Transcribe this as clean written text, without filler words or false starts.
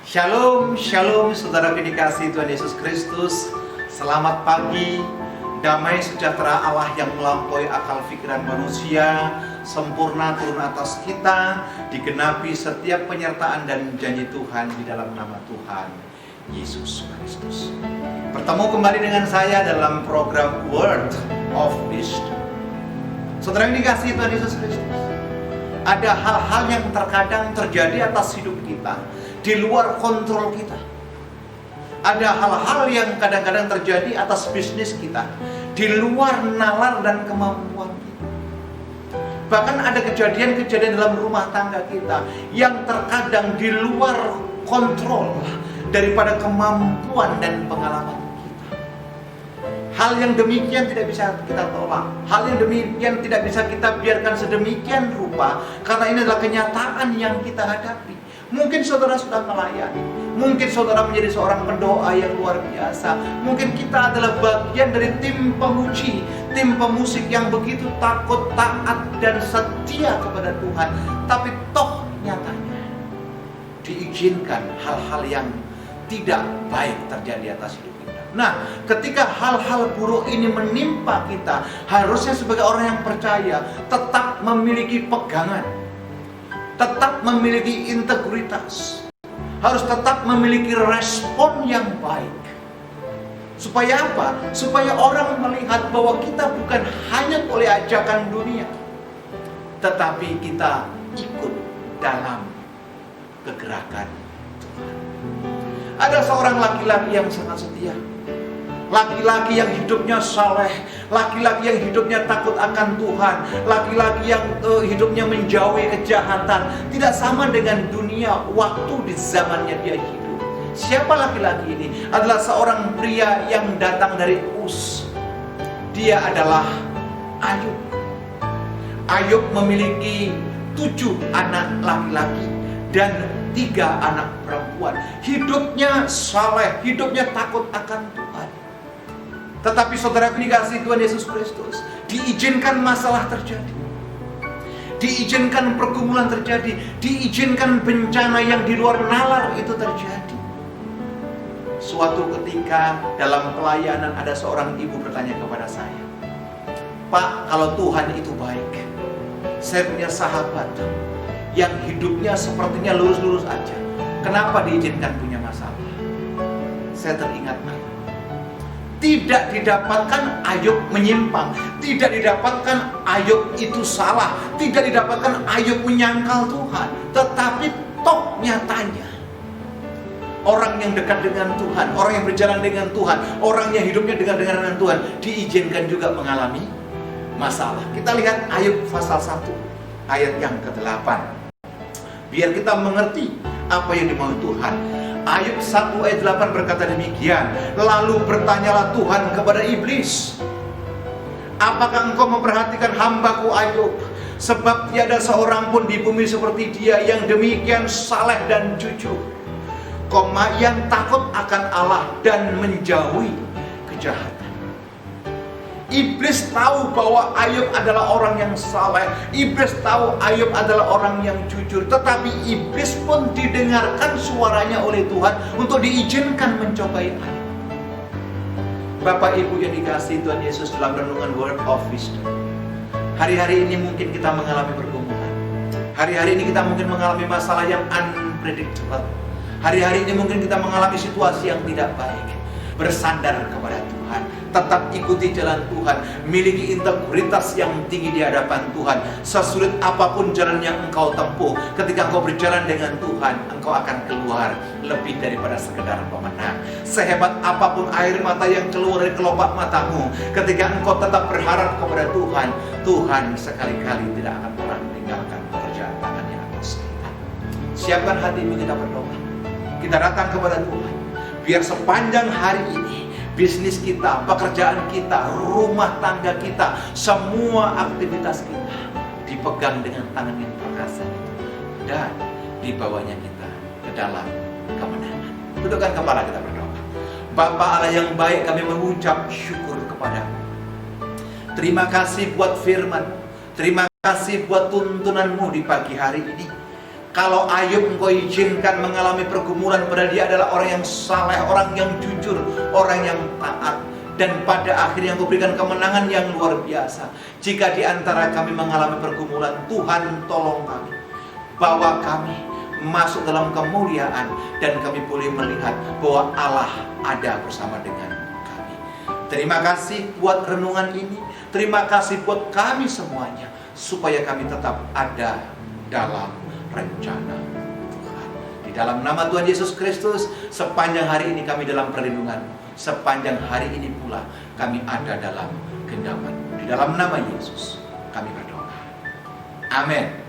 Shalom, shalom saudara dikasihi Tuhan Yesus Kristus. Selamat pagi. Damai sejahtera Allah yang melampaui akal pikiran manusia sempurna turun atas kita, digenapi setiap penyertaan dan janji Tuhan di dalam nama Tuhan Yesus Kristus. Bertemu kembali dengan saya dalam program Word of Wisdom. Saudara yang dikasihi Tuhan Yesus Kristus, ada hal-hal yang terkadang terjadi atas hidup kita di luar kontrol kita. Ada hal-hal yang kadang-kadang terjadi atas bisnis kita di luar nalar dan kemampuan kita. Bahkan ada kejadian-kejadian dalam rumah tangga kita yang terkadang di luar kontrol daripada kemampuan dan pengalaman kita. Hal yang demikian tidak bisa kita tolak. Hal yang demikian tidak bisa kita biarkan sedemikian rupa, karena ini adalah kenyataan yang kita hadapi. Mungkin saudara sudah melayani, mungkin saudara menjadi seorang pendoa yang luar biasa, mungkin kita adalah bagian dari tim pemuji, tim pemusik yang begitu takut, taat, dan setia kepada Tuhan. Tapi toh nyatanya diizinkan hal-hal yang tidak baik terjadi atas hidup kita. Nah, ketika hal-hal buruk ini menimpa kita, harusnya sebagai orang yang percaya tetap memiliki pegangan, tetap memiliki integritas, harus tetap memiliki respon yang baik. Supaya apa? Supaya orang melihat bahwa kita bukan hanya oleh ajakan dunia, tetapi kita ikut dalam kegerakan Tuhan. Ada seorang laki-laki yang sangat setia, laki-laki yang hidupnya saleh, laki-laki yang hidupnya takut akan Tuhan, laki-laki yang hidupnya menjauhi kejahatan. Tidak sama dengan dunia waktu di zamannya dia hidup. Siapa laki-laki ini? Adalah seorang pria yang datang dari Uz. Dia adalah Ayub. Ayub memiliki 7 anak laki-laki dan 3 anak perempuan. Hidupnya saleh, hidupnya takut akan Tuhan. Tetapi saudara dikasihi Tuhan Yesus Kristus, diizinkan masalah terjadi, diizinkan pergumulan terjadi, diizinkan bencana yang di luar nalar itu terjadi. Suatu ketika dalam pelayanan ada seorang ibu bertanya kepada saya, "Pak, kalau Tuhan itu baik, saya punya sahabat yang hidupnya sepertinya lurus-lurus aja, kenapa diizinkan punya masalah?" Saya teringat Ayub. Tidak didapatkan Ayub menyimpang, tidak didapatkan Ayub itu salah, tidak didapatkan Ayub menyangkal Tuhan. Tetapi toh nyatanya orang yang dekat dengan Tuhan, orang yang berjalan dengan Tuhan, orang yang hidupnya dengan Tuhan, diizinkan juga mengalami masalah. Kita lihat Ayub pasal 1 ayat yang ke-8, biar kita mengerti apa yang dimaui Tuhan. Ayub 1 ayat 8 berkata demikian, "Lalu bertanyalah Tuhan kepada iblis, apakah engkau memperhatikan hambaku Ayub? Sebab tiada seorang pun di bumi seperti dia yang demikian saleh dan jujur, yang takut akan Allah dan menjauhi kejahatan." Iblis tahu bahwa Ayub adalah orang yang saleh, iblis tahu Ayub adalah orang yang jujur, tetapi iblis pun didengarkan suaranya oleh Tuhan untuk diizinkan mencobai Ayub. Bapak Ibu yang dikasihi Tuhan Yesus, dalam renungan Word of Wisdom, hari-hari ini mungkin kita mengalami pergumulan, hari-hari ini kita mungkin mengalami masalah yang unpredictable, hari-hari ini mungkin kita mengalami situasi yang tidak baik. Bersandar kepada Tuhan, tetap ikuti jalan Tuhan, miliki integritas yang tinggi di hadapan Tuhan. Sesulit apapun jalan yang engkau tempuh, ketika engkau berjalan dengan Tuhan, engkau akan keluar lebih daripada sekedar pemenang. Sehebat apapun air mata yang keluar dari kelopak matamu, ketika engkau tetap berharap kepada Tuhan, Tuhan sekali-kali tidak akan pernah meninggalkan pekerjaan tangannya atas kita. Siapkan hatimu, kita berdoa. Kita datang kepada Tuhan. Biar sepanjang hari ini bisnis kita, pekerjaan kita, rumah tangga kita, semua aktivitas kita dipegang dengan tangan yang perkasa itu, dan dibawanya kita ke dalam kemenangan. Tundukkan kepala, kita berdoa. Bapa Allah yang baik, kami mengucap syukur kepadamu. Terima kasih buat firman, terima kasih buat tuntunanmu di pagi hari ini. Kalau Ayub Engkau izinkan mengalami pergumulan, padahal dia adalah orang yang saleh, orang yang jujur, orang yang taat, dan pada akhirnya Engkau berikan kemenangan yang luar biasa. Jika di antara kami mengalami pergumulan, Tuhan tolong kami, bawa kami masuk dalam kemuliaan, dan kami boleh melihat bahwa Allah ada bersama dengan kami. Terima kasih buat renungan ini. Terima kasih buat kami semuanya, supaya kami tetap ada dalam rencana Tuhan. Di dalam nama Tuhan Yesus Kristus, sepanjang hari ini kami dalam perlindungan. Sepanjang hari ini pula kami ada dalam genggaman. Di dalam nama Yesus kami berdoa. Amin.